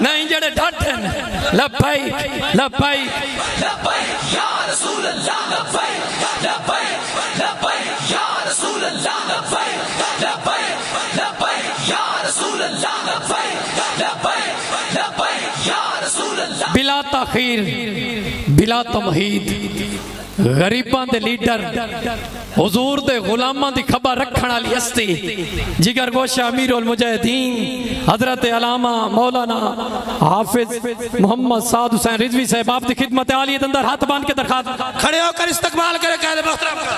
نہیں جڑے ڈھٹن لبیک لبیک لبیک یا رسول اللہ لبیک لبیک لبیک یا رسول اللہ لبیک لبیک لبیک یا رسول اللہ لبیک لبیک لبیک یا رسول اللہ بلا تاخیر بلا تمہید غریباں دے لیڈر حضور دے غلاماں دی خبر رکھن والی ہستی جگر گوشہ امیر المجاہدین حضرت علامہ مولانا حافظ محمد سعد حسین رضوی صاحب آپ دی خدمت عالیت اندر ہاتھ باندھ کے درخواست کھڑے ہو کر استقبال کرے قائد محترم کا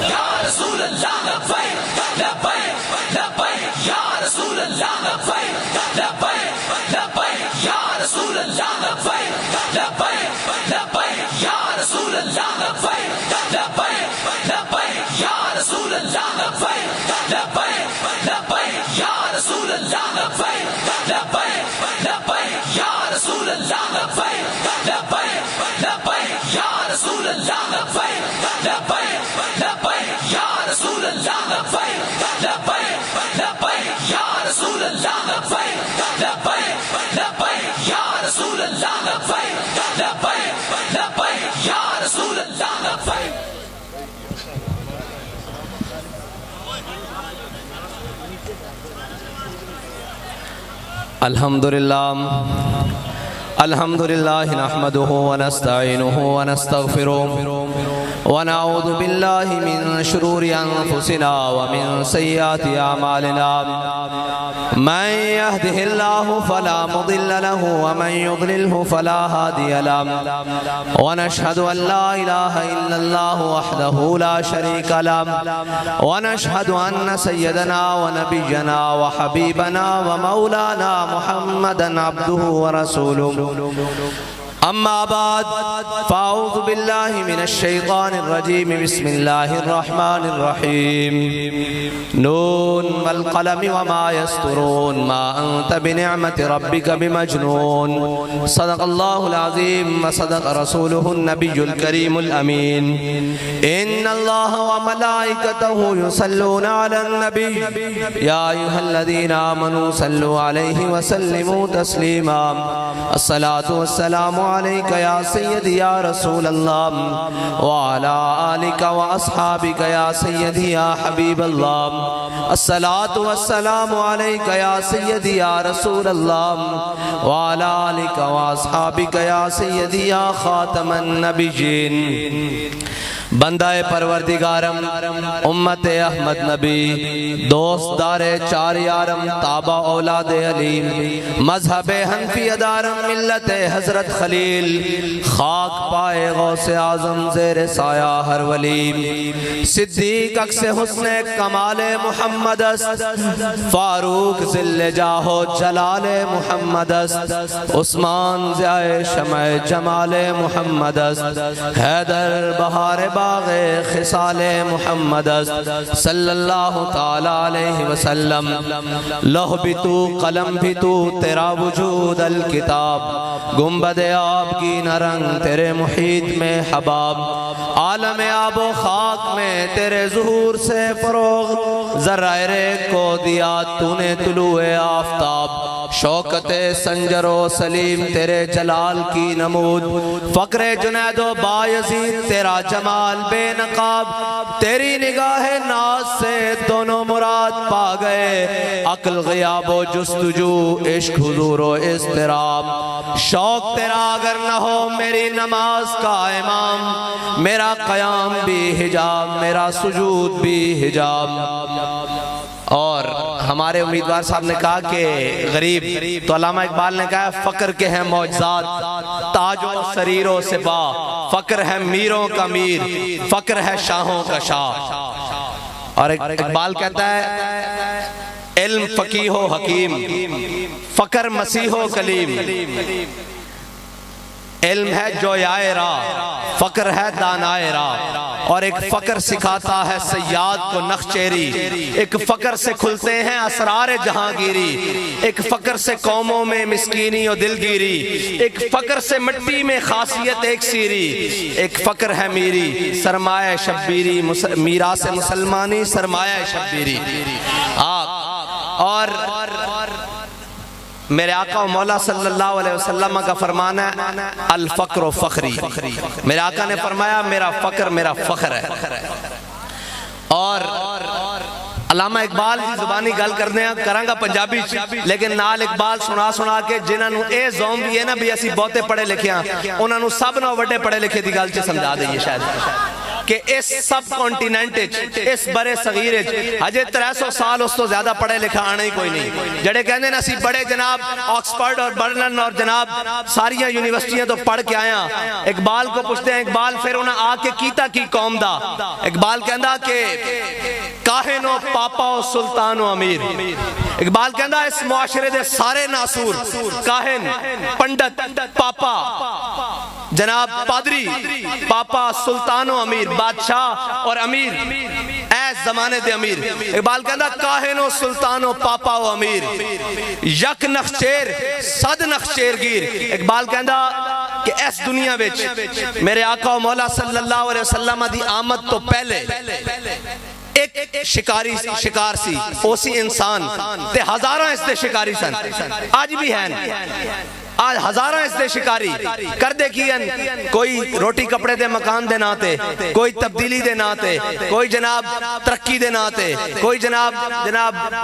یا رسول اللہ لبیک لبیک لبیک یا رسول اللہ لبیک لبیک لبیک یا رسول اللہ لبیک لبیک لبیک یا رسول اللہ لبیک لبیک لبیک یا رسول اللہ لبیک لبیک لبیک یا رسول اللہ لبیک لبیک لبیک یا رسول اللہ لبیک لبیک لبیک یا رسول اللہ لبیک لبیک لبیک یا رسول اللہ لبیک لبیک لبیک یا رسول اللہ لبیک لبیک لبیک یا رسول اللہ لبیک لبیک لبیک یا رسول اللہ لبیک الحمدللہ نحمده ونستعینه ونستغفره ونعوذ باللہ من شرور انفسنا ومن سیئات اعمالنا من يهده الله فلا مضل له ومن يضلله فلا هادي له ونشهد ان لا اله الا الله وحده لا شريك له ونشهد ان سيدنا ونبينا وحبيبنا ومولانا محمدا عبده ورسوله اما بعد فاعوذ باللہ من الشیطان الرجیم بسم اللہ الرحمن الرحیم نون والقلم وما يسطرون ما انت بنعمت ربک بمجنون صدق اللہ العظیم وصدق رسولہ النبی الکریم الامین ان اللہ وملائکتہ یصلون علی النبی یا ایہا الذین آمنوا صلوا علیہ وسلموا تسلیما الصلاة والسلام عليك يا سيدي يا رسول الله وعلى آلك وأصحابك يا سيدي يا حبيب الله الصلاة والسلام عليك يا سيدي يا رسول الله وعلى آلك وأصحابك يا سيدي يا خاتم النبيين بندہ پروردگارم امت احمد نبی دوست دار چار یارم تابع اولاد علیم مذہب حنفی ادارم ملت حضرت خلیل خاک پائے غوث اعظم زیر سایہ ہر ولی صدیق اکس حسن کمال محمد است فاروق ذل جاہ جلال محمد است عثمان ضیاء شمع جمال محمد است حیدر بہار باغ خصال محمد صلی اللہ تعالی علیہ وسلم لوح بھی تو قلم بھی تو تیرا وجود الکتاب گنبد آب کی نرنگ تیرے محیط میں حباب عالم آب و خاک میں تیرے ظہور سے فروغ ذرائر کو دیا تو نے طلوع آفتاب شوکت سنجر و سلیم تیرے جلال کی نمود فقر جنید و بایزید تیرا جمال بے نقاب تیری نگاہ ناز سے دونوں مراد پا گئے عقل غیاب و جستجو عشق حضور و اضطراب شوق تیرا اگر نہ ہو میری نماز کا امام میرا قیام بھی حجاب میرا سجود بھی حجاب اور ہمارے امیدوار صاحب نے کہا کہ غریب تو علامہ اقبال نے کہا فقر کے ہیں معجزات تاج و سریر و سپاہ فقر ہے میروں کا میر فقر ہے شاہوں کا شاہ اور اقبال کہتا ہے علم فقیہ و حکیم فقر مسیح و کلیم علم ہے جویائے راہ فقر ہے دانائے راہ اور ایک فقر سکھاتا ہے سیاد کو نخچیری ایک فقر سے کھلتے ہیں اسرار جہانگیری ایک فقر سے قوموں میں مسکینی و دلگیری ایک فقر سے مٹی میں خاصیت ایک سیری ایک فقر ہے میری سرمایہ شبیری میراث مسلمانی سرمایہ شبیری اور میرے آقا و مولا صلی اللہ علیہ وسلم کا فرمان ہے الفقر و فخری. میرے آقا نے فرمایا میرا فقر میرا فخر ہے. اور علامہ اقبال کی زبانی گل کرنے ہیں کرانگا پنجابی لیکن نال اقبال سنا کے جنہاں نو اے زوم بھی ہے نا بھی اسی بہتے پڑھے لکھے ہیں انہاں نو سب نو وڈے پڑھے لکھے دی گل چ سمجھا دئیے شاید کہ اس سب کانٹیننٹ اس برے صغیر ہجے 300 سال اس تو زیادہ پڑھے لکھا آنا ہی کوئی نہیں. جڑے کہندے نا اسی بڑے جناب آکسفورڈ اور برلن اور جناب ساریاں یونیورسٹیاں تو پڑھ کے آیا. اقبال کو پوچھتے ہیں اقبال پھر انہاں آ کے کیتا کی قوم دا. اقبال کہندا کہ کاہن و پاپا و سلطان و امیر. اقبال کہندا اس معاشرے دے سارے ناسور کاہن پنڈت پاپا جناب پادری پاپا سلطان و امیر بادشاہ اور امیر اے زمانے دے امیر. اقبال کہندا کاہن و سلطان و پاپا و امیر یک نخچیر صد نخچیر گیر. اقبال کہندا کہ اس دنیا وچ میرے آقا و مولا صلی اللہ علیہ وسلم دی آمد تو پہلے ایک شکار سی اوسی انسان تے ہزاراں اس دے شکاری سن. آج بھی ہیں آج ہزاراں اس دے شکاری کر دے کین کوئی روٹی کپڑے دے مکان دے ناتے کوئی تبدیلی دے ناتے کوئی جناب ترقی دے ناتے کوئی جناب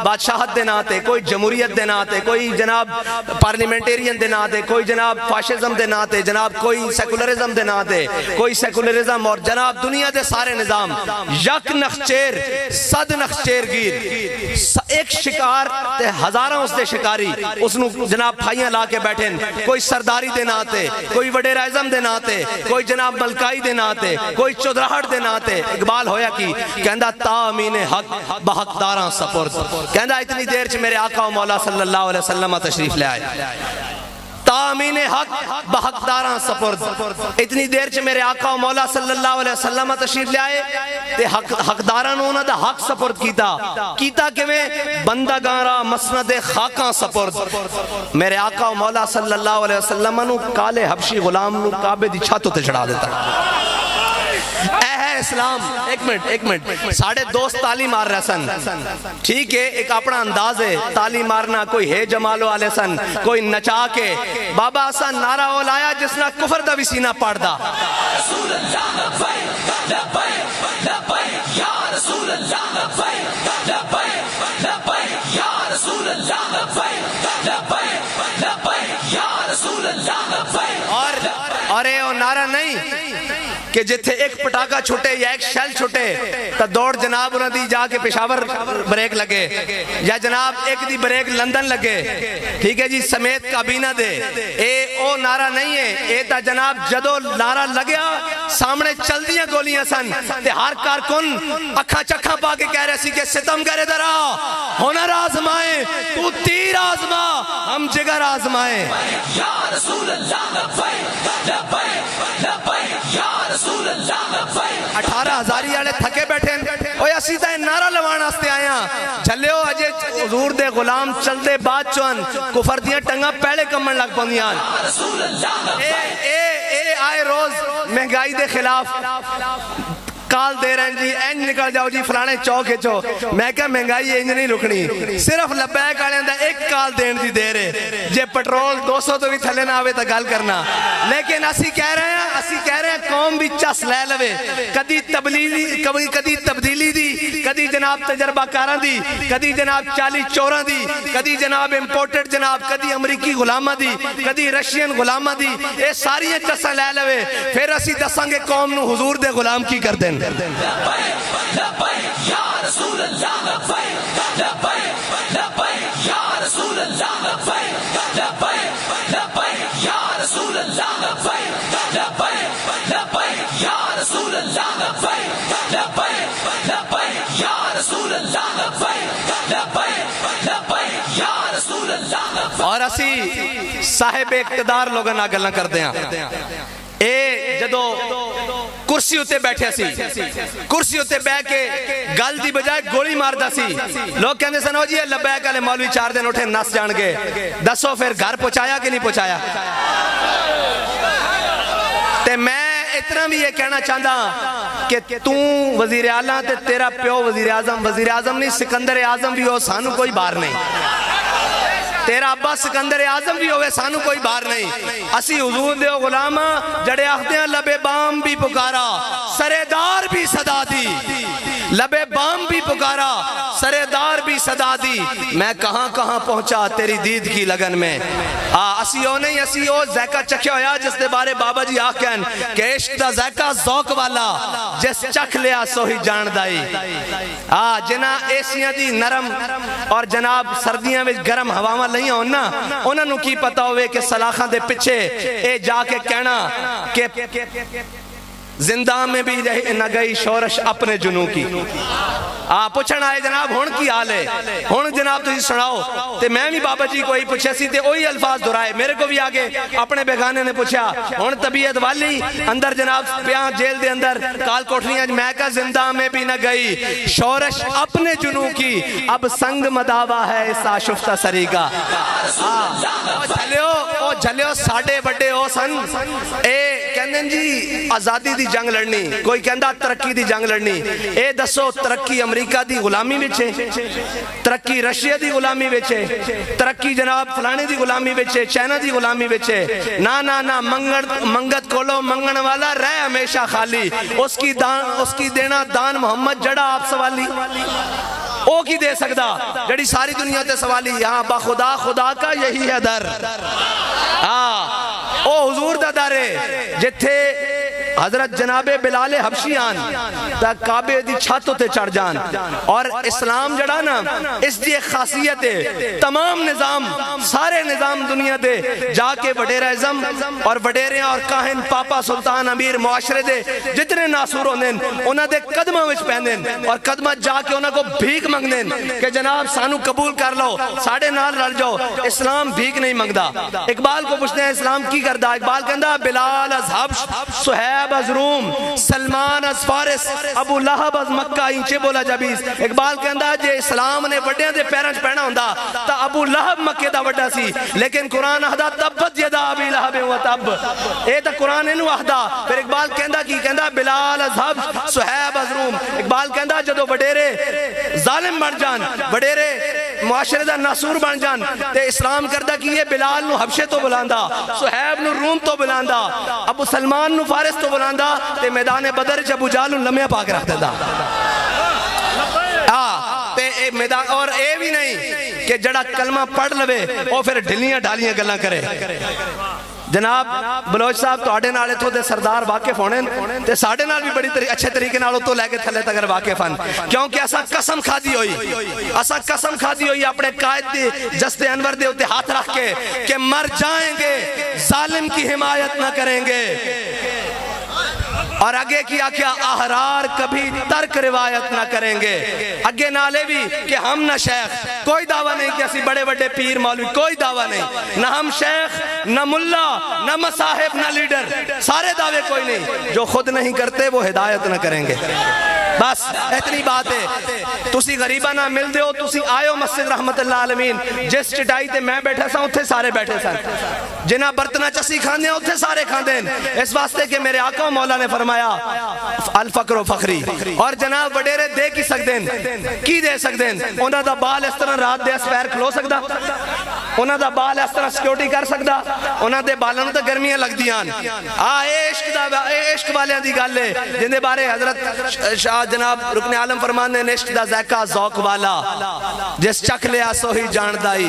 بادشاہت دے ناتے کوئی جمہوریت دے ناتے کوئی جناب پارلیمنٹیرین دے ناتے کوئی جناب فاشزم دے ناتے جناب کوئی سیکولرزم دے ناتے کوئی سیکولرزم اور جناب دنیا دے سارے نظام یک نخچیر صد نخچیر گیر. ایک شکار تے ہزاراں اس دے شکاری اس نو جناب پھائیاں لا کے بیٹھیں کوئی سرداری دے ناتے کوئی وڈیرائزم دے ناتے کوئی جناب ملکائی دے ناتے کوئی چودراہٹ دے ناتے. اقبال ہویا کی کہندہ تا امین حق بحقداراں سپرد. کہندہ اتنی دیر چھ میرے آقا و مولا صلی اللہ علیہ وسلم تشریف لے آئے تامین حق بحقداراں سپرد. اتنی دیر چھ میرے آقا و مولا صلی اللہ علیہ وسلم تشریف لے آئے تے حقداراں انہوں دا حق سپرد کیتا کہ میں بندگاراں مسند خاکاں سپرد. میرے آقا و مولا صلی اللہ علیہ وسلم نو کالے حبشی غلام نو کعبے دی چھتوں تے چڑھا دیتا. اے ہے اسلام. ایک منٹ ساڑھے دوست تالی مار رہے سن ٹھیک ہے ایک اپنا انداز ہے تالی مارنا کوئی ہے جمالو والے سن کوئی نچا کے بابا حسن نعرہ ہو لایا جس نے کفر دا بھی سینہ پاڑ دا. رسول اللہ لبیک لبیک لبیک یا رسول اللہ لبیک لبیک لبیک یا رسول اللہ لبیک لبیک لبیک یا رسول اللہ لبیک. اور اے نعرہ نہیں کہ جتھے ایک پٹاکا چھوٹے یا ایک شیل چھوٹے تا دوڑ جناب انہوں دی جا کے پشاور بریک لگے یا جناب ایک دی بریک لندن لگے ٹھیک ہے جی سمیت کابینہ دے. اے او نعرہ نہیں ہے. اے تا جناب جدو نعرہ لگیا سامنے چل دیا گولیاں سن تے ہر کارکن اکھا چکھا پا کے کہہ رہے سی کہ ستم کرے درا ہنر آزمائیں تو تیر آزما ہم جگر آزمائیں. یا رسول اللہ لبیک لبیک لبیک یا رسول اللہ لبیک. 18,000 والے تھکے بیٹھے اوہ اسی تے نعرہ لوانا ہستے آیا چلے ہو اجے حضور دے غلام چل دے بات چون کفر دیاں ٹنگا پہلے کمن لگ پوندیاں. رسول اللہ لبیک. اے آئے روز مہنگائی دے خلاف کال دے رہے ہیں جی اینج نکل جاؤ جی فلانے چوک ہچو. میں کہا مہنگائی اینج نہیں رکھنی صرف لبیک آلے اندہ ایک کال دین دی دے رہے جے پٹرول 200 تو بھی تھلے نہ آوے تا گال کرنا. لیکن اسی کہہ رہے ہیں قوم بھی چس لے لوے کدی تبدیلی دی کدی جناب تجربہ کاراں دی کدی جناب چالی چوراں دی کدی جناب امپورٹڈ جناب کدی امریکی غلامہ دی کدی رشین غلامہ دی. اے ساری چساں لے لوے پھر اسی دساں گے قوم نو حضور دے غلام کی کر دیں. لبیک لبیک یا رسول اللہ لبیک لبیک لبیک یا رسول اللہ لبیک لبیک لبیک یا رسول اللہ لبیک لبیک لبیک یا رسول اللہ لبیک لبیک لبیک یا رسول اللہ لبیک لبیک لبیک یا رسول اللہ لبیک. اور اسی صاحب اقتدار لوگاں نہ گلاں کردے ہیں. اے جدو کرسی ہوتے بیٹھے سی کرسی ہوتے بیٹھ کے گل دی بجائے گولی مار دا سی. لوگ کہنے سنو جی لبیک والے مولوی 4 دن اٹھے نس جان گے. دسو پھر گھر پہنچایا کہ نہیں پہنچایا. تے میں اتنا بھی یہ کہنا چاہتا کہ تو وزیر اعلیٰ تے تیرا پیو وزیر اعظم نہیں سکندر اعظم بھی ہو سانو کوئی بار نہیں. تیرا ابا سکندر اعظم بھی ہوئے سانو کوئی بار نہیں اسی حضور دے غلام جڑے آخدے ہیں لبے بام بھی پکارا سردار بھی صدا دی لبے بام بھی پکارا سردار بھی صدا دی میں کہاں کہاں پہنچا تیری دید کی لگن میں اسی او نہیں اسی او ذائقہ چکھیا ہویا جس دے بارے بابا جی آکھن کہ عشق دا ذائقہ ذوق والا جس چکھ لیا سو ہی جان دائی جنہ ایسیاں دی نرم اور جناب سردیاں میں گرم ہواواں لئی ہوں نا انہاں نو کی پتا ہوئے کہ سلاخاں دے پچھے اے جا کے کہنا کہ زندہ میں بھی نہ گئی شورش اپنے جنوں کی پوچھن آئے جناب ہون کی حال ہے ہون جناب تو ہی سناؤ تے میں بھی بابا جی کوئی پوچھے سی تے وہی الفاظ دہرائے میرے کو بھی آگے اپنے بیگانے نے پوچھا ہون طبیعت والی اندر جناب پیاں جیل دے اندر کال کوٹھنیاں میں کا زندہ میں بھی نہ گئی شورش اپنے جنوں کی اب سنگ مداوا ہے اس آشفتہ سری کا جھلیو ساڑھے بڑے ہو سن کہندیں جی آزادی دی جنگ لڑنی کوئی کہندہ ترقی دی جنگ لڑنی اے دسو ترقی امریکہ دی غلامی بچے ترقی رشیا دی غلامی بچے ترقی جناب فلانے دی غلامی بچے چائنا دی غلامی بچے نا منگت کولو منگن والا رہ ہمیشہ خالی اس کی دینا دان محمد جڑا آپ سوالی او کی دے سکتا جڑی ساری دنیا تے سوالی یہاں با خدا خدا کا یہی ہے در او حضور دا در ہے جتھے حضرت جناب بلال حبشیان تا کعبے دی چھاتوں تے چڑھ جان اور اسلام جڑا نا اس دی ایک خاصیت ہے تمام نظام سارے نظام دنیا دے جا کے وڈیرہ اعظم اور وڈیرے اور کاہن پاپا سلطان امیر معاشرے دے جتنے ناصور ہوندن انہاں دے قدمہ وچ پہندن اور قدمہ جا کے انہاں کو بھیک منگدن کہ جناب سانو قبول کر لو ساڑھے نال رل جاؤ اسلام بھیک نہیں منگدا اقبال کو پوچھتے ہیں اسلام کی کردا اقبال کہندا بلال از حبش سہیب از روم سلمان از فارس ابو لہب از مکہ انچے بولا جبیس اقبال کہندا جے اسلام نے وڈیاں دے پیرنچ پہنا ہوندا تا ابو لہب مکے دا وڈا سی لیکن قرآن احدا تبت یدا ابی لہب و تب اے تا قرآن انو احدا پھر اقبال کہندا کی کہندا بلال از حبش سہیب از روم اقبال کہندا جدو وڈیرے ظالم بن جان وڈیرے معاشرے دا ناصور بن جان تے اسلام کردہ کی یہ بلال نو حبشے تو بلاندا سہیب نو روم تو بلاندا ابو سلمان نو فارس تو بلاندا تے میدان بدر چ ابو جہل نو لمحہ پاک رکھ دیندا تے اے میدان اور اے بھی نہیں کہ جڑا کلمہ پڑھ لوے او پھر ڈھلیاں ڈالیاں گلاں کرے جناب بلوچ صاحب تو آڑے نالے تو دے سردار واقف ہونے تے ساڑھے نال بھی بڑی اچھے طریقے نالو تو لے کے تھلے تگر واقف ہن کیونکہ ایسا قسم کھا دی ہوئی اپنے قائد دی جستے انور دے ہوتے ہاتھ رکھ کے کہ مر جائیں گے ظالم کی حمایت نہ کریں گے اور آگے کیا کیا احرار کبھی ترک روایت نہ کریں گے آگے نالے بھی کہ ہم نہ شیخ کوئی دعویٰ نہیں کہ اسی بڑے بڑے پیر مولوی کوئی دعویٰ نہیں نہ ہم شیخ نہ ملا نہ مصاحب نہ لیڈر سارے دعوے کوئی نہیں جو خود نہیں کرتے وہ ہدایت نہ کریں گے بس اتنی بات ہے تسی غریبہ نہ مل دے ہو تسی آئے مسجد رحمت اللہ عالمین جس چٹائی تے میں بیٹھے سا اتھے سارے بیٹھے سا جنہ برتنہ چسی کھاندے ہیں اتھے سارے کھاندے ہیں اس واسطے کہ میرے آقا و مولا نے فرمایا الفقر و فخری اور جناب وڈیرے دے کی سکتے ہیں کی دے سکتے ہیں انہاں دا بال اس طرح رات دے اس پیر کھلو سکتا انہاں دا بال اس طرح سکیورٹی کر سکتا انہاں دے بالوں تے گرمیاں لگ دیان عشق والیاں دی گل ہے جن دے بارے حضرت شاہ جناب رکن عالم فرمان نے عشق دا ذائقہ ذوق والا جس چکھ لیا سو ہی جان دائی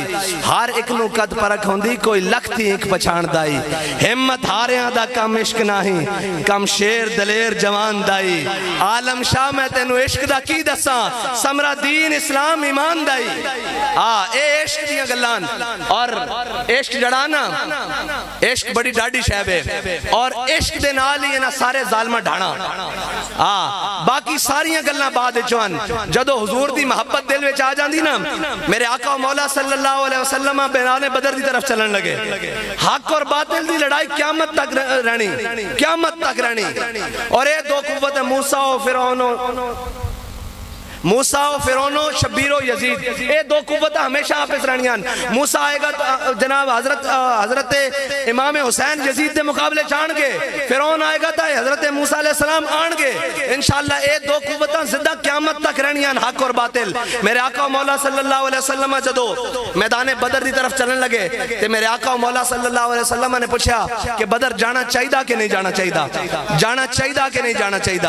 ہر ایک نو قد پرکھ ہوندی کوئی لکھتی ایک پچھان دائی ہمت ہاریاں دا کم عشق نہیں کم شیر دلیر جوان دائی عالم شاہ میں تینو عشق دا کی دساں سمرہ دین اسلام ایمان دائی اے عشق دیاں گلان اور عشق جڑانا عشق بڑی ڈاڑی شہب ہے اور عشق دے نال ہی نا سارے ظالمہ ڈھانا باقی ساریاں گلنا بعد چوان جدو حضور دی محبت دل میں چاہ جاندی نا میرے آقا و مولا صلی اللہ علیہ وسلم بیران بدر دی طرف چلن لگے حق اور باطل دی لڑائی قیامت تک رہنی اور اے دو قوت موسیٰ و فرعون موسیٰ و فرعون و شبیر و یزید، یہ دو قوتیں ہمیشہ آپس رہنیاں. موسیٰ آئے گا تو جناب حضرت امام حسین یزید دے مقابلے چاند گے، فرعون آئے گا تو حضرت موسیٰ علیہ السلام آن گے. انشاءاللہ یہ دو قوتیں زندہ قیامت تک رہنیاں، حق اور باطل. میرے آقا و مولا صلی اللہ علیہ وسلم جدو میدان بدر دی طرف چلن لگے تو میرے آقا و مولا صلی اللہ علیہ وسلم نے پوچھا کہ بدر جانا چاہیے کہ نہیں جانا چاہیے، جانا چاہیے کہ نہیں جانا چاہیے،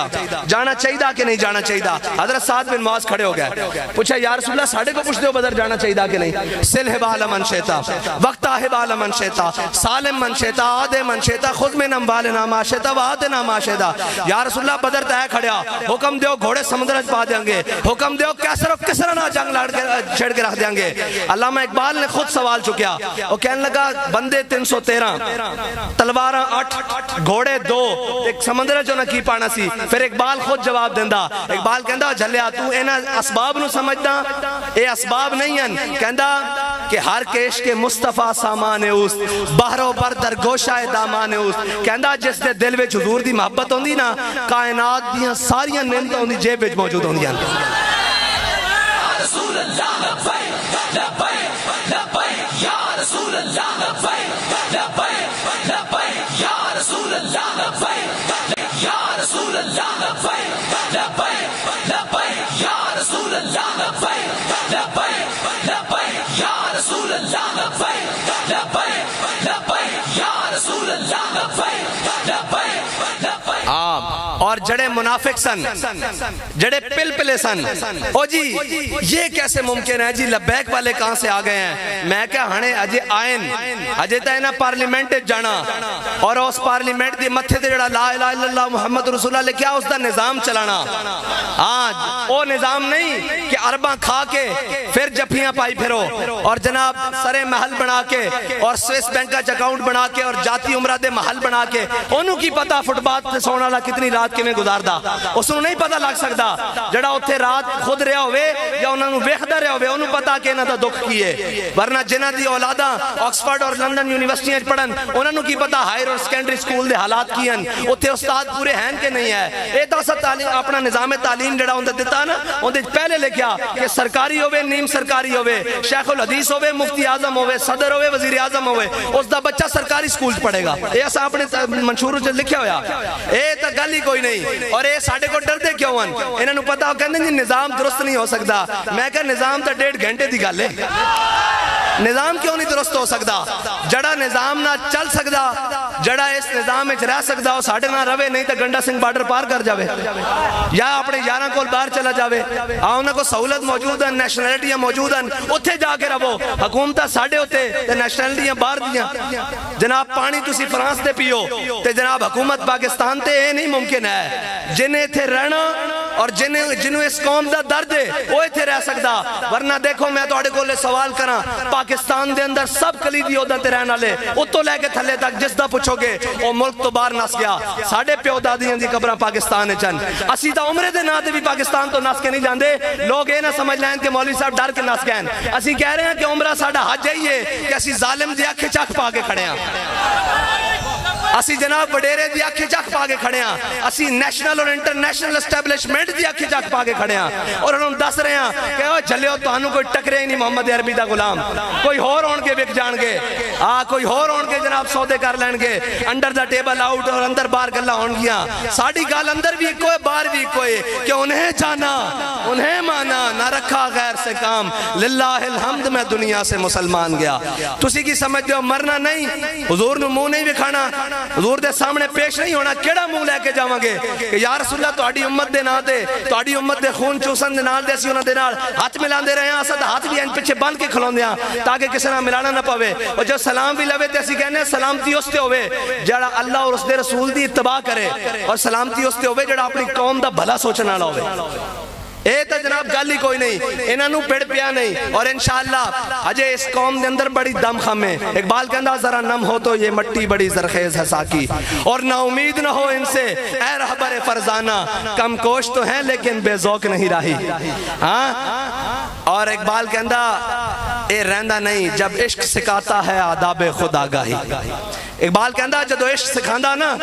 جانا چاہیے کہ نہیں جانا چاہیے. حضرت سعد بن معاذ کھڑے ہو گئے، پوچھا یا رسول اللہ ساڑھے کو پوچھتے ہو بدر جانا چاہیے کہ نہیں؟ سل حبال من شیطا وقتا حبال من شیطا سالم من شیطا آدھے من شیطا خود من اموالنا ما شیطا وآتنا ما شیطا. یا رسول اللہ بدر تہ کھڑیا، حکم دیو گھوڑے سمندر پا دیں گے، حکم دیو کیسر و کسرا نہ جنگ لڑ کے چھڑ کے رکھ دیں گے. علامہ اقبال نے خود سوال چکیا، وہ کہنے لگا بندے 313 تلواراں 8 گھوڑے 2 ایک سمندر جو نہ کی پانا سی. پھر اقبال خود جواب دیندہ، اقبال کہندہ جھلیا تو اینا اسباب نو سمجھدا، اے اسباب نہیں ہیں. کہندہ کہ ہر کیش کے مصطفیٰ سامان اس بحر و بر در گوشہ دامان اس. کہندہ جس دے دل وچ حضور دی محبت ہوندی نا، کائنات دیاں ساریاں نعمتاں ہوندی جیب وچ موجود ہوندیاں. رسول اللہ لبیک لبیک لبیک یا رسول اللہ لبیک لبیک لبیک یا رسول اللہ لبیک یا رسول اللہ لبیک لبیک لبیک یا رسول اللہ لبیک لبیک لبیک یا رسول اللہ لبیک لبیک لبیک یا رسول اللہ لبیک لبیک لبیک. اور جڑے منافق سن، جڑے پل پلے سن، او جی یہ کیسے ممکن ہے جی لبیک والے کہاں سے آ گئے ہیں؟ میں کہا ہنے اجے آئین اجے تا اینا پارلیمنٹ جانا اور اس پارلیمنٹ دی متھے تے جڑا لا الہ الا اللہ محمد رسول اللہ لکھیا اس دا نظام چلانا. آج او نظام نہیں کہ عرباں کھا کے پھر جپیاں پائی پھرو اور جناب سرے محل بنا کے اور سویس بینک کا اکاؤنٹ بنا کے اور جاتی عمرہ دے محل بنا کے انہوں کی پتہ فٹ بات تے سونا لا کتنی رات کے میں گزاردا، اس نوں نہیں پتہ لگ سکدا. جڑا اوتھے رات خود رہیا ہوئے یا انہاں نوں ویکھدا رہیا ہوئے انہوں پتہ کہ انہاں دا دکھ کی ہے. ورنہ جنہاں دی اولاداں آکسفورڈ اور لندن یونیورسٹیاں وچ پڑھن انہاں نوں کی پتہ ہائر اور سیکنڈری سکول دے حالات کی ہیں، اوتھے استاد پورے ہیں کہ نہیں ہے. اے تا سب تعلیم اپنا نظام تعلیم جڑا اوندا دتا نا اون دے پہلے لکھیا کہ سرکاری ہوے نیم سرکاری ہوے، شیخ الحدیث ہوے، مفتی اعظم ہوے، صدر ہوے، وزیر اعظم ہوے، اس دا بچہ سرکاری سکول پڑھے گا. اے اساں اپنے منشور وچ لکھیا ہویا. اے تا گل ہی کوئی نہیں. اور اے ساڈے کو ڈردے کیوں ہن؟ انہاں نوں پتہ کہندے جی نظام درست نہیں ہو سکدا. میں کہ نظام تا 1.5 گھنٹے دی گل ہے. نظام کیوں نہیں درست ہو سکدا؟ جڑا نظام نہ چل سکدا، جڑا اس نظام وچ رہ سکدا او ساڈے نال رہے، نہیں تے گنڈا سنگھ بارڈر پار کر جاوے یا اپنے یاراں کول باہر چلا جاوے. انہاں کو سہولت موجود ہیں، نیشنلٹیاں موجود ہیں، اوتھے جا کے رہو. حکومتاں ساڈے اوتے تے نیشنلٹیاں باہر دیاں. جناب پانی تسی فرانس تے پیو تے جناب حکومت پاکستان تے اے نہیں ممکن ہے. جنہیں ایتھے رہنا اور جنہوں اس قوم دا درد ہے وہ ایتھے رہ سکدا. ورنہ دیکھو میں تواڈے کولے سوال کراں، پاکستان دے اندر سب کلیدی عہدہ تے رہن والے اتوں لے کے تھلے تک جس دا پوچھو گے او ملک تو باہر نس گیا. ساڈے پیو دادیاں دی قبراں پاکستان وچ ہن. اسی تا عمرے دے ناں تے بھی پاکستان تو نس کے نہیں جاندے. لوگ اے نہ سمجھ لین کہ مولوی صاحب ڈر کے نس گئے. اسی کہہ رہے ہیں کہ عمرہ ساڈا حج ہے کہ اسی ظالم دی اکھ چکھ پا کے کھڑے ہیں. اسی جناب وڈیرے دی اکھ چکھ پا کے کھڑے ہیں. اسی نیشنل اور انٹرنیشنل اسٹیبلشمنٹ دی اکھ چکھ پا کے کھڑے ہیں اور انہوں دس رہے ہیں کہ او جھلیو تانوں کوئی ٹکرے ہی نہیں محمد عربی دا غلام. کوئی ہور ہون کے وک جان گے، کوئی ہور ہون کے جناب سودے کر لین گے، انڈر دا ٹیبل آؤٹ اور اندر باہر گلاں ہون گیاں. ساڈی گل اندر بھی کوئی باہر بھی کوئی کہ انہیں جانا انہیں مانا نہ رکھا غیر سے کام. للہ الحمد میں دنیا سے مسلمان گیا. تسی کی سمجھ دیو مرنا نہیں، حضور نو منہ نہیں وکھانا، حضور دے سامنے پیش نہیں ہونا. کیڑا منہ لے کے جاواں گے کہ یا رسول اللہ تہاڈی امت دے نال تے تہاڈی امت دے خون چوسن دے نال دے اسی انہاں دے نال ہاتھ ملاندے رہے ہیں. اساں ہاتھ بھی ان پیچھے بن کے کھلوندے ہاں تاکہ کسے نال ملانا نہ پوے. اور جو سلام بھی لوے تے اسی کہنے ہیں سلامتی اس تے ہوے جڑا اللہ اور اس دے رسول دی اتباع کرے، اور سلامتی اس تے ہوے جڑا اپنی قوم دا بھلا سوچن والا ہوے. اے تا جناب گل ہی کوئی نہیں، انہاں نوں پڑ پیا نہیں. اور انشاءاللہ اجے اس قوم دے اندر بڑی دم خم ہے. اقبال کہندا ذرا نم ہو تو یہ مٹی بڑی زرخیز ہے ساکی، اور نا امید نہ ہو ان سے اے رہبر فرزانہ. کم کوش تو ہیں لیکن بے ذوق نہیں راہی. اور اقبال کہندا اے رہندا نہیں جب عشق سکھاتا ہے آداب خدا گاہی. اقبال کہندا جدو عشق سکھاندا نا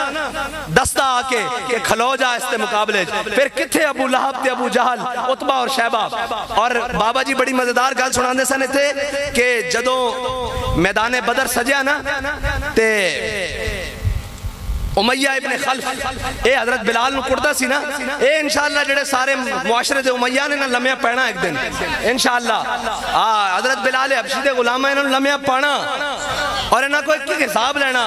دستا آ کے کہ کھلو جا اس تے مقابلے پھر کتھے ابو لہب تے ابو جہل عتبہ اور شیبہ. اور بابا جی بڑی مزیدار گل سناندے سن تھے کہ جدو میدان بدر سجیا نا تے امیہ ابن خلف اے حضرت بلال نو کڑتا سی نا اے انشاءاللہ جڑے سارے معاشرے دے امیہ نے نا لمحہ پہنا ایک دن انشاءاللہ حضرت بلال حبشی دے غلامہ انہوں لمحہ پہنا اور انہاں کو ایک حساب لینا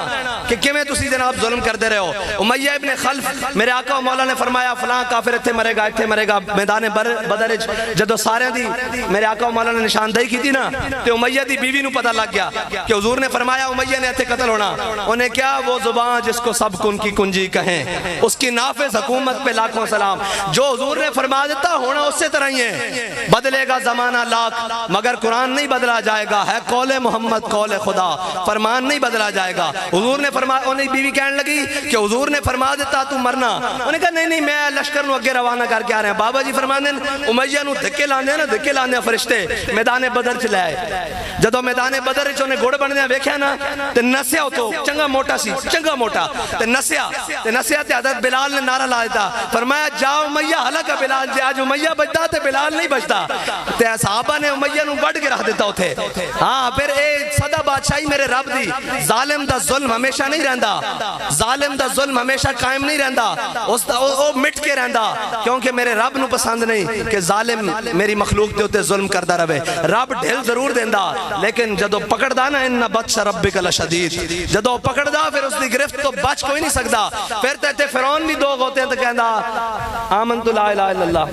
کہ کیویں تسی جناب ظلم کردے رہے ہو. امیہ ابن خلف میرے آقا و مولا نے فرمایا فلاں کافر اتھے مرے گا میدان بدر جدو سارے دی میرے آقا و مولا نے نشاندہی کی تھی نا تے امیہ دی بیوی نو پتہ لگ گیا کہ حضور نے فرمایا امیہ نے اتھے قتل ہونا. انہیں کیا وہ زبان جس کو سب کن کی کنجی کہیں اس کی نافذ حکومت پہ لاکھوں سلام. جو حضور نے فرما دیتا ہونا اس سے طرح ہی ہے. بدلے گا زمانہ لاکھ مگر قرآن نہیں بدلا جائے گا. ہے قول محمد قول خدا فرمان نہیں بدلا جائے گا. حضور نے فرمایا انہیں بیوی کہنے لگی کہ حضور نے فرما دیتا تو مرنا. انہیں کہا نہیں میں لشکر نو اگے روانہ کر کے آ رہے ہیں. بابا جی فرمانے امیہ نو دھکے لاندے فرشتے فرشتے میدان بدر چ لائے. جدو میدان بدر چ انہیں گھوڑ بندے ویکھیا نا تے نسیا تو چنگا موٹا سی چنگا موٹا تے نسیا تے حضرت بلال نے نعرہ لا دیتا فرمایا جاؤ امیہ ہلاکا بلال جے آج امیہ بچتا تے بلال نہیں بچتا. تے صحابہ نے امیہ نو بڑھ کے رکھ دیتا ہوتے. ہاں پھر اے صدا بادشاہی میرے رب دی. ظالم دا ظلم ہمیشہ نہیں رہندا. ظالم دا ظلم ہمیشہ قائم نہیں رہندا. او مٹ کے رہندا کیونکہ میرے رب نو پسند نہیں کہ ظالم میری مخلوق دے ہوتے ظلم کردہ رہے. رب ڈھل ضرور دیندا لیکن جدو پکڑ دا نا انہا بطش ربک لشدید جدو پکڑ دا پھر اس دی گرفت تو بچ کوئی نہیں سکتا. پھر تے فرعون بھی دوغ ہوتے ہیں تو کہندا آمنت لا الہ الا اللہ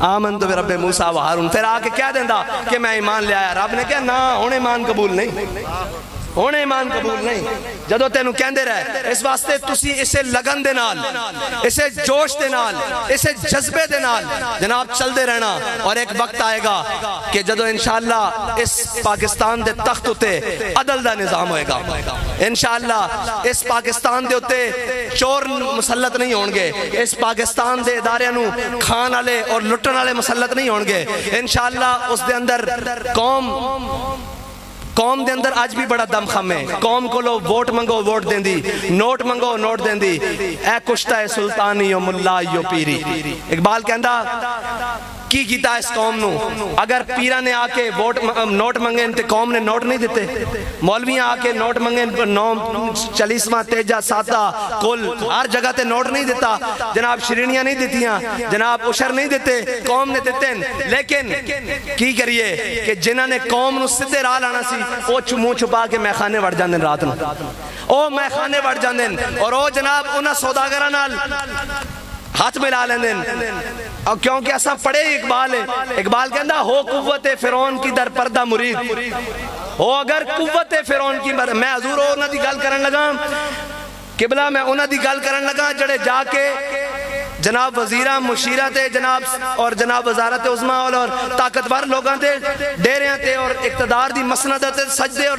آمنت برب موسیٰ و ہارون. پھر آ کے کیا دیندہ کہ میں ایمان لے آیا. رب نے کہا نا ہونے ایمان قبول نہیں ہونے ایمان قبول نہیں. جدو تینوں کہندے رہے اس واسطے تسی اسے لگن دے نال اسے جوش دے نال اسے جذبے دے نال جناب چل دے رہنا. اور ایک وقت آئے گا کہ جدو انشاءاللہ اس پاکستان دے تخت ہوتے عدل دا نظام ہوئے گا. انشاءاللہ اس پاکستان دے ہوتے چور مسلط نہیں ہونگے. اس پاکستان دے اداریاں نو کھان والے اور لٹن والے مسلط نہیں ہونگے. انشاءاللہ اس دے اندر قوم دے اندر آج بھی بڑا دم خم ہے. قوم کو لو ووٹ منگو ووٹ دیں دی نوٹ منگو نوٹ دیں دی. اے کشتہ سلطانی و ملا یو پیری. اقبال کہندا کی کیتا اس قوم نو. اگر پیرہ نے آ کے نوٹ منگیں تے قوم نے نوٹ نہیں دیتے. مولویاں آ کے نوٹ منگیں 40واں تیجا ساتا کل ہر جگہ تے نوٹ نہیں دیتا. جناب شرینیاں نہیں دیتیاں جناب عشر نہیں دیتے قوم نے دیتے. لیکن کی کریے کہ جنہاں نے قوم نو سدھے راہ لانا سی او منہ چھپا کے میخانے وڑ جاندن رات نو. او میخانے وڑ جاندن اور او جناب انہاں سوداگراں نال ہاتھ ملا لیندن. اور کیونکہ ایسا پڑھے اقبال ہے. اقبال کہندا ہو قوت فرعون کی در پردہ مرید ہو اگر قوت فرعون کی میں حضور انہاں دی گل کرن لگا قبلہ میں انہاں دی گل کرن لگا جڑے جا کے جناب وزیرہ مشیرہ تے جناب اور جناب وزارت عظمیٰ اور طاقتور لوگاں تے ڈیریاں تے اور اقتدار دی مسندہ تے سجدے اور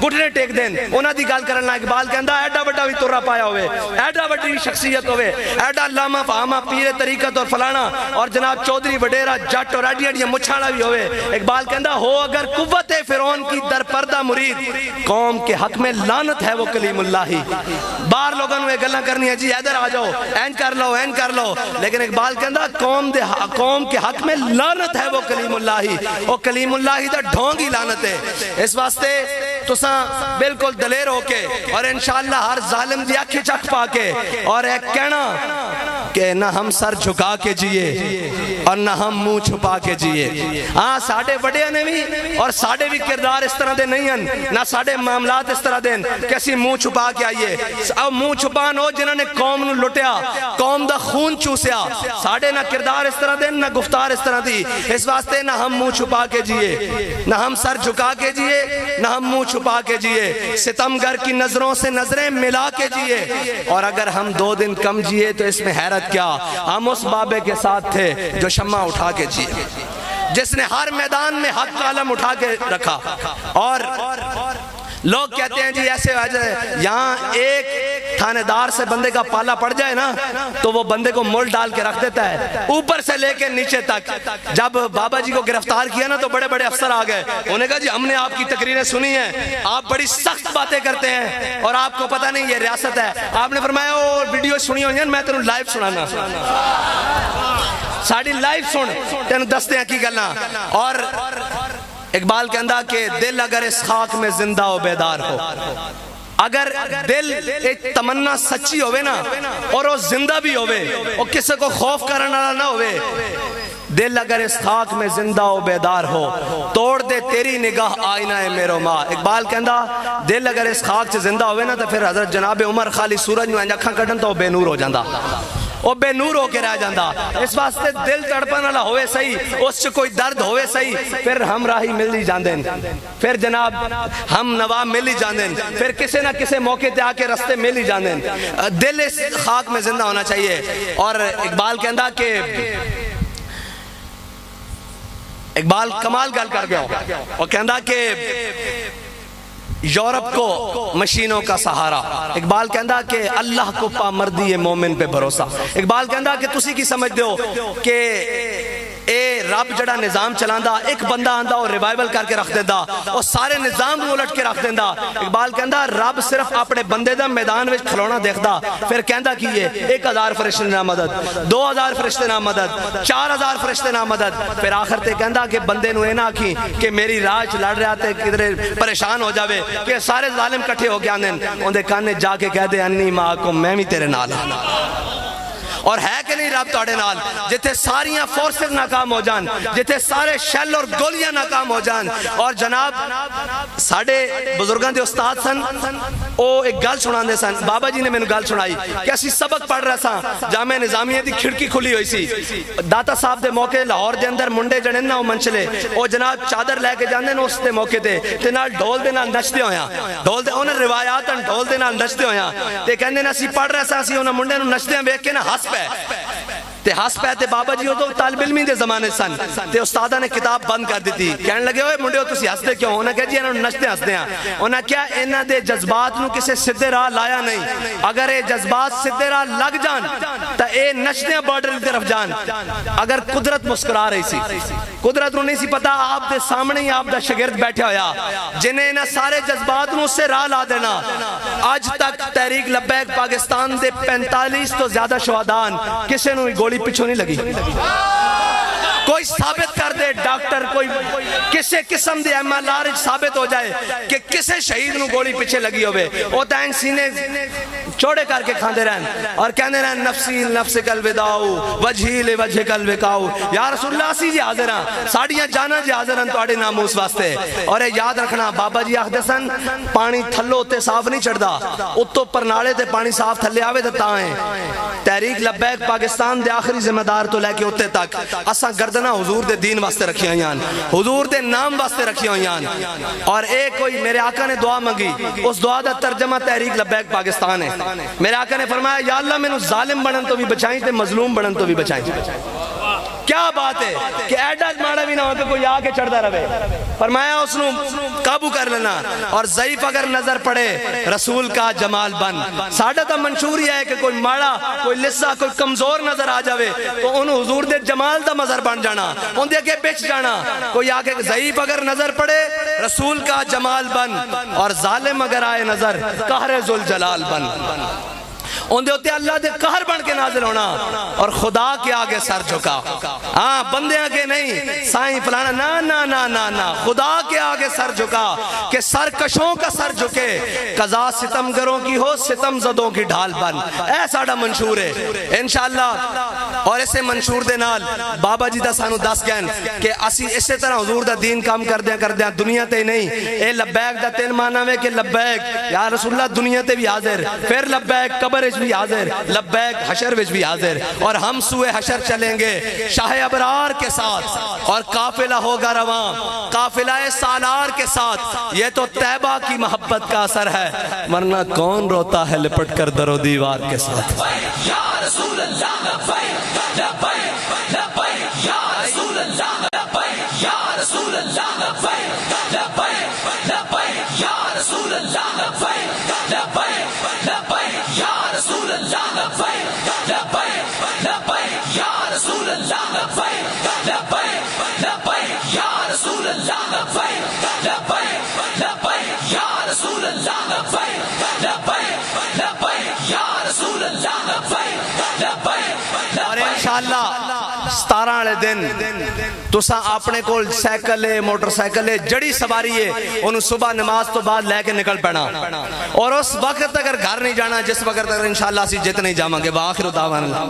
گھٹنے ٹیک دین انہاں دی گل کرنا. اقبال کہندا ایڈا بڑا بھی تورا پایا ہوئے ایڈا بڑی شخصیت ہوئے ایڈا لاما فہما پیر طریقت اور فلانا اور جناب چودھری وڈیرہ جٹ اور ایڈی ایڈی مچھاڑا بھی ہوئے. اقبال کہندا ہو اگر قوت فرعون کی در پردہ مرید قوم کے حق میں لعنت ہے وہ کلیم اللہ ہی. باہر لوگوں نے گلاں کرنی ہے جی ادھر آ جاؤ این کر لو لیکن اقبال کہندا قوم کے حق میں لعنت ہے وہ کلیم اللہ ہی. وہ کلیم اللہ ہی دا ڈھونگی لعنت ہے. اس واسطے تساں بالکل دلیر ہو کے اور انشاءاللہ ہر ظالم دی آنکھیں چکھ پا کے اور ایک کہنا کہ نہ ہم سر جھکا کے جیے اور نہ ہم منہ چھپا کے جیے. ہاں ساڑھے وڈیاں نے بھی اور ساڑھے بھی کردار اس طرح دے نہیں ہیں نہ ساڑھے معاملات اس طرح دیں کیسی منہ چھپا کے آئیے. اب منہ چھپان ہو جنہوں نے قوم نو لٹیا قوم دا خون چوسیا. ساڑھے نہ کردار اس طرح دیں نہ گفتار اس طرح دی. اس واسطے نہ ہم منہ چھپا کے جیے نہ ہم سر جھکا کے جیے نہ ہم منہ چھپا کے جیے. ستمگر کی نظروں سے نظریں ملا کے جیے اور اگر ہم 2 دن کم جیے تو اس میں حیرت کیا. ہم اس بابے کے ساتھ تھے جو شمع اٹھا کے جیے جس نے ہر میدان میں حق کا علم اٹھا کے رکھا. اور لوگ کہتے ہیں جی ایسے یہاں ایک تھانے دار سے بندے کا پالا پڑ جائے نا تو وہ بندے کو مول ڈال کے رکھ دیتا ہے اوپر سے لے کے نیچے تک. جب بابا جی کو گرفتار کیا نا تو بڑے بڑے افسر آ گئے, انہوں نے کہا جی ہم نے آپ کی تقریریں سنی ہیں, آپ بڑی سخت باتیں کرتے ہیں اور آپ کو پتہ نہیں یہ ریاست ہے. آپ نے فرمایا وہ ویڈیو سنی ہوئی ہیں میں تینوں لائیو سنانا, ساڑی لائیو سن تینوں دستے ہیں کی گلنا. اور اقبال کہندا کہ دل اگر اس خاک میں زندہ و بیدار ہو, اگر دل ایک تمنا سچی ہوئے نا اور وہ زندہ بھی ہوئے اور کسی کو خوف کرنا نہ ہوئے, دل اگر اس خاک میں زندہ و بیدار ہو توڑ دے تیری نگاہ آئینہ ہے میرو ماں. اقبال کہندا دل اگر اس خاک سے زندہ ہوئے نا تو پھر حضرت جناب عمر خالی سورج میں اکھاں کٹن تو بے نور ہو جاندہ, وہ بے نور ہو کے رہ جاندہ. اس واسطے دل تڑپن والا ہوئے صحیح, اس سے کوئی درد ہوئے صحیح, پھر ہم راہی مل ہی جاندیں, پھر جناب ہم نواب مل ہی جاندیں, پھر کسی نہ کسی موقع تے آ کے رستے مل ہی جاندیں. دل اس خاک میں زندہ ہونا چاہیے. اور اقبال کہندا کہ اقبال کمال گل کر گیا اور کہندا کہ یورپ کو مشینوں کا سہارا. اقبال کہندا کہ اللہ کو پا مردی مومن پہ بھروسہ. اقبال کہندا کہ تسی کی سمجھ دیو کہ اے رب جڑا نظام چلاندہ ایک بندہ آندہ اور ریوائیول کر کے رکھ دیندہ اور سارے نظام الٹ کے رکھ دیندہ. اقبال کہندا رب صرف اپنے بندے دا میدان وچ کھلونا دیکھدا, پھر کہندا کی یہ 1000 فرشتے نہ مدد, 2000 فرشتے نہ مدد, 4000 فرشتے نہ مدد. پھر آخر تے کہندا کہ بندے نو اینا کی کہ میری راج لڑ رہا تے کدھر پریشان ہو جاوے کہ سارے ظالم کٹھے ہو گیا دیں, اندے کانے جا کے کہہ دے انی معاکم میں بھی تیرے نال ہوں. اور ہے کہ نہیں رب توڑے نال, جتے ساریاں فورسز ناکام ہو جان, جتے سارے شیل اور گولیاں ناکام ہو جان. اور جناب ساڑھے بزرگاں دے استاد سن, او ایک گل سنان دے سن, بابا جی نے میں نے گل سنائی کہ اسی سبق پڑھ رہا سا, جامعہ نظامیہ دی کھڑکی کھلی ہوئی سی, داتا صاحب دے موقع لاہور دے اندر منڈے جڑے نا منچلے او جناب چادر لے کے جاندے نا اس دے موقع تے نال ڈھول دے نال نچدے ہویاں, ڈھول دے انہیں روایات ڈھول دے نال نچدے ہویاں تے کہندے نا اسی پڑھ رہا سا, اسی انہیں منڈے نو نچدے ہیں ویکھ کے نا ہس تے ہس پہ تے بابا جی ہو تو طالب علمی دے زمانے سن تے استادہ نے کتاب بند کر دی تھی. کہنے لگے ہوئے منڈے ہو تسی ہس دے کیوں؟ انہیں کہا جی انہوں نچتے ہس دے ہیں. انہیں کیا انہوں دے جذبات نو کسے سدھے راہ لایا نہیں, اگر اے جذبات سدھے راہ لگ جان تا اے نچتے ہیں بارڈر کی طرف جان. اگر قدرت مسکرا رہی سی, قدرت نو نہیں سی پتا آپ دے سامنے ہی آپ دا شگرد بیٹھے ہویا جنہیں انہیں سارے جذبات نو سے راہ لا دینا. آج تک تحریک لبیک پاکستان دے 45 تو زیادہ شہدان کسے نو گولی پیچھو نہیں لگی. کوئی ثابت کر دے ڈاکٹر, کوئی کسے قسم دے MLR ثابت ہو جائے کہ کسے شہید نو گولی پیچھے لگی ہوئے, وہ تین سینے چوڑے کر کے کھاندے رہن اور کہندے رہن نفسی نفس کل وداؤ وجہی لے وجہ کل وکاؤ. یا رسول اللہ سی جی حاضر ہیں, ساڑیاں جانا جی حاضر ہیں توڑے ناموس واسطے. اور یاد رکھنا بابا جی آخدے سن پانی تھلو تے صاف نہیں چڑھدا, اتو پر نالے تے پانی صاف تھلے آوے تے تائیں. تحریک لبیک پاکستان دے آخری ذمہ دار تو لے کے اتے تک اساں گردنا حضور دے دین واسطے رکھی ہوئی ہیں, حضور دے نام واسطے رکھی ہوئی ہیں. اور ایک کوئی میرے آقا نے دعا منگی, اس دعا دا ترجمہ تحریک لبیک پاکستان ہے. میرے آقا نے فرمایا یا اللہ میں نو ظالم بنن تو بھی بچائیں تے مظلوم بنن تو بھی بچائیں. کیا بات ہے کہ ایڈا ماڑا بھی نہ ہو کہ کوئی آ کے چڑھتا رہے. فرمایا اس نو قابو کر لینا, اور ضعیف اگر نظر پڑے رسول کا جمال بن. ساڑھا تا منشور یہ ہے کہ کوئی ماڑا, کوئی لسا, کوئی کمزور نظر آ جاوے تو انہوں حضور دے جمال دا مظہر بن جانا, ان دے کے بیچ جانا. کوئی آگے ضعیف اگر نظر پڑے رسول کا جمال بن, اور ظالم اگر آئے نظر قہر ذوالجلال بن. ان دے ہوتے اللہ دے قہر بن کے نازل ہونا اور خدا کے آگے سر جھکا. ہاں بندے آگے نہیں سائیں فلانا, نا نا نا نا نا, خدا کے آگے سر جھکا کہ سرکشوں کا سر جھکے, قضا ستم گروں کی ہو ستم زدوں کی ڈھال بن. ایسا ڈا منشور ہے انشاءاللہ. اور اسے منشور دے نال بابا جی دا سانو دس گئن کہ اسی اسے طرح حضور دا دین کام کر دیا دنیا تے نہیں. اے لبیک دا تین مانا میں کہ لبیک یا رسول اللہ دنیا تے بھی حاضر, پھر لبیک قبر بھی حاضر, لبیک حشر وچ بھی حاضر. اور ہم سوئے حشر چلیں گے شاہ ابرار کے ساتھ, اور قافلہ ہوگا رواں قافلہ سالار کے ساتھ. یہ تو طیبہ کی محبت کا اثر ہے, ورنہ کون روتا ہے لپٹ کر در و دیوار کے ساتھ. یا رسول اللہ لبیک لبیک لبیک یا رسول اللہ لبیک یا رسول اللہ لبیک لبیک لبیک یا رسول اللہ لبیک لبیک لبیک یا 12 والے دن تساں اپنے کول سائیکل ہے موٹر سائیکل ہے جڑی سواری ہے انہوں صبح نماز تو بعد لے کے نکل پینا اور اس وقت اگر گھر نہیں جانا جس وقت اگر انشاءاللہ اسی جت نہیں جاواں گے وآخر دعوانا